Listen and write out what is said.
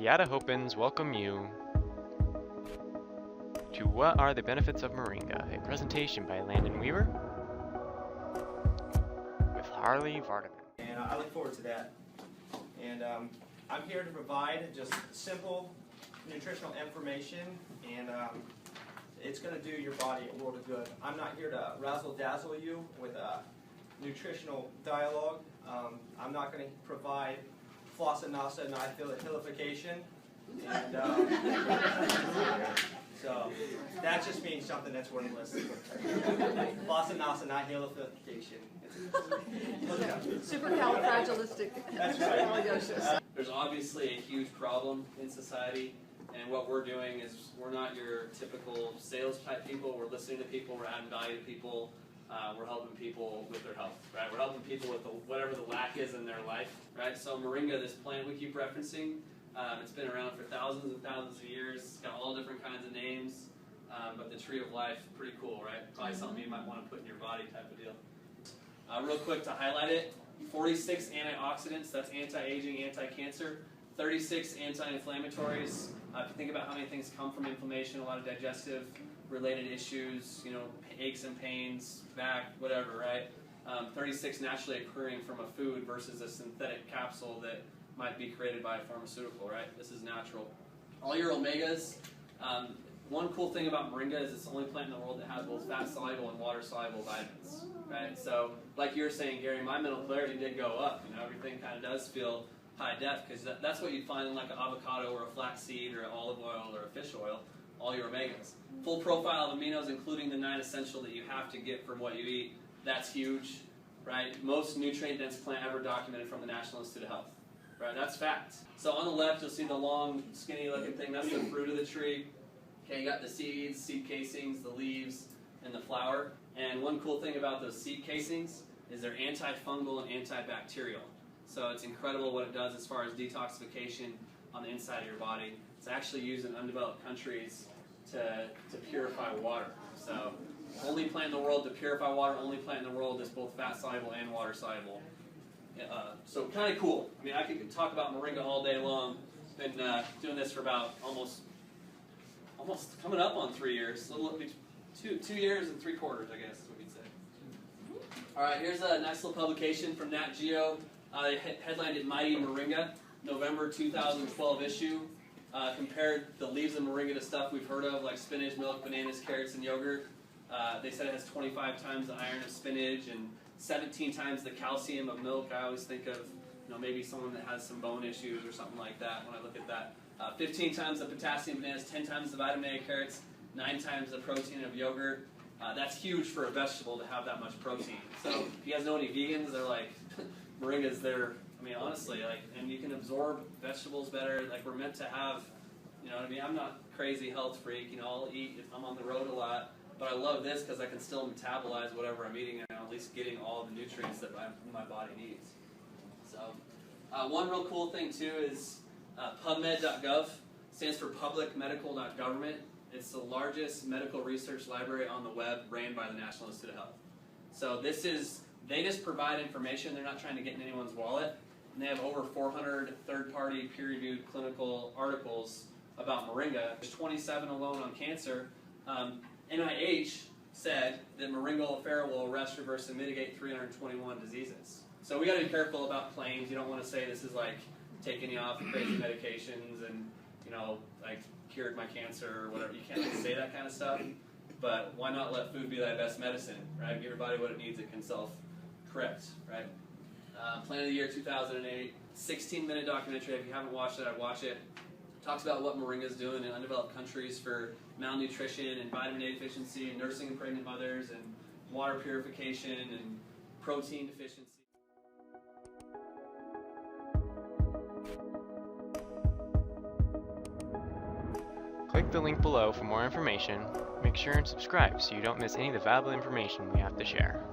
Yada Hopins welcome you to What Are the Benefits of Moringa, a presentation by Landon Weaver with Harley Vardaman. And I look forward to that. And I'm here to provide just simple nutritional information, and it's going to do your body a world of good. I'm not here to razzle-dazzle you with a nutritional dialogue. I'm not going to provide flossa-nasa nihilification. And so that just means something that's worthless. Flossa-nasa nihilification. Supercalifragilistic. There's obviously a huge problem in society, and what we're doing is we're not your typical sales type people. We're listening to people, we're adding value to people, we're helping people with their health, right? We're helping people with whatever the lack is in their life, right? So Moringa, this plant we keep referencing, it's been around for thousands and thousands of years. It's got all different kinds of names, but the tree of life, pretty cool, right? Probably something you might want to put in your body type of deal. Real quick to highlight it, 46 antioxidants, that's anti-aging, anti-cancer, 36 anti-inflammatories. If you think about how many things come from inflammation, a lot of digestive related issues, you know, aches and pains, back, whatever, right? 36 naturally occurring from a food versus a synthetic capsule that might be created by a pharmaceutical, right? This is natural. All your omegas, one cool thing about Moringa is it's the only plant in the world that has both fat-soluble and water-soluble vitamins, right? So, like you were saying, Gary, my mental clarity did go up. You know, everything kind of does feel high def, because that's what you'd find in like an avocado or a flaxseed or an olive oil or a fish oil, all your omegas. Full profile of aminos, including the 9 essential that you have to get from what you eat. That's huge, right? Most nutrient-dense plant ever documented from the National Institute of Health, right? That's fact. So on the left, you'll see the long, skinny-looking thing. That's the fruit of the tree. Okay, you got the seeds, seed casings, the leaves, and the flower. And one cool thing about those seed casings is they're antifungal and antibacterial. So it's incredible what it does as far as detoxification on the inside of your body. It's actually used in undeveloped countries to purify water. So only plant in the world to purify water, only plant in the world that's both fat soluble and water soluble. So kind of cool. I mean, I could talk about Moringa all day long. Been doing this for about almost coming up on 3 years. A little 2 years and 3/4, I guess is what you'd say. All right, here's a nice little publication from Nat Geo. They headlined it Mighty Moringa, November 2012 issue. Compared the leaves of Moringa to stuff we've heard of, like spinach, milk, bananas, carrots, and yogurt. They said it has 25 times the iron of spinach and 17 times the calcium of milk. I always think of, you know, maybe someone that has some bone issues or something like that when I look at that. 15 times the potassium of bananas, 10 times the vitamin A of carrots, 9 times the protein of yogurt. That's huge for a vegetable to have that much protein. So if you guys know any vegans, they're like, Moringa's their, I mean, honestly, like, and you can absorb vegetables better. Like, we're meant to have, you know what I mean? I'm not a crazy health freak, you know, I'll eat if I'm on the road a lot, but I love this because I can still metabolize whatever I'm eating and I'm at least getting all the nutrients that my body needs. So, one real cool thing too is PubMed.gov, stands for publicmedical.government. It's the largest medical research library on the web ran by the National Institute of Health. So this is, they just provide information, they're not trying to get in anyone's wallet, and they have over 400 third-party peer-reviewed clinical articles about Moringa. There's 27 alone on cancer. NIH said that Moringa oleifera will arrest, reverse, and mitigate 321 diseases. So we got to be careful about claims. You don't want to say this is like taking you off crazy medications and, you know, like cured my cancer or whatever. You can't like say that kind of stuff. But why not let food be thy best medicine, right? Give your body what it needs, it can self-correct, right? Plant of the Year 2008, 16-minute documentary. If you haven't watched it, I'd watch it. Talks about what Moringa is doing in undeveloped countries for malnutrition and vitamin A deficiency and nursing and pregnant mothers and water purification and protein deficiency. Click the link below for more information. Make sure and subscribe so you don't miss any of the valuable information we have to share.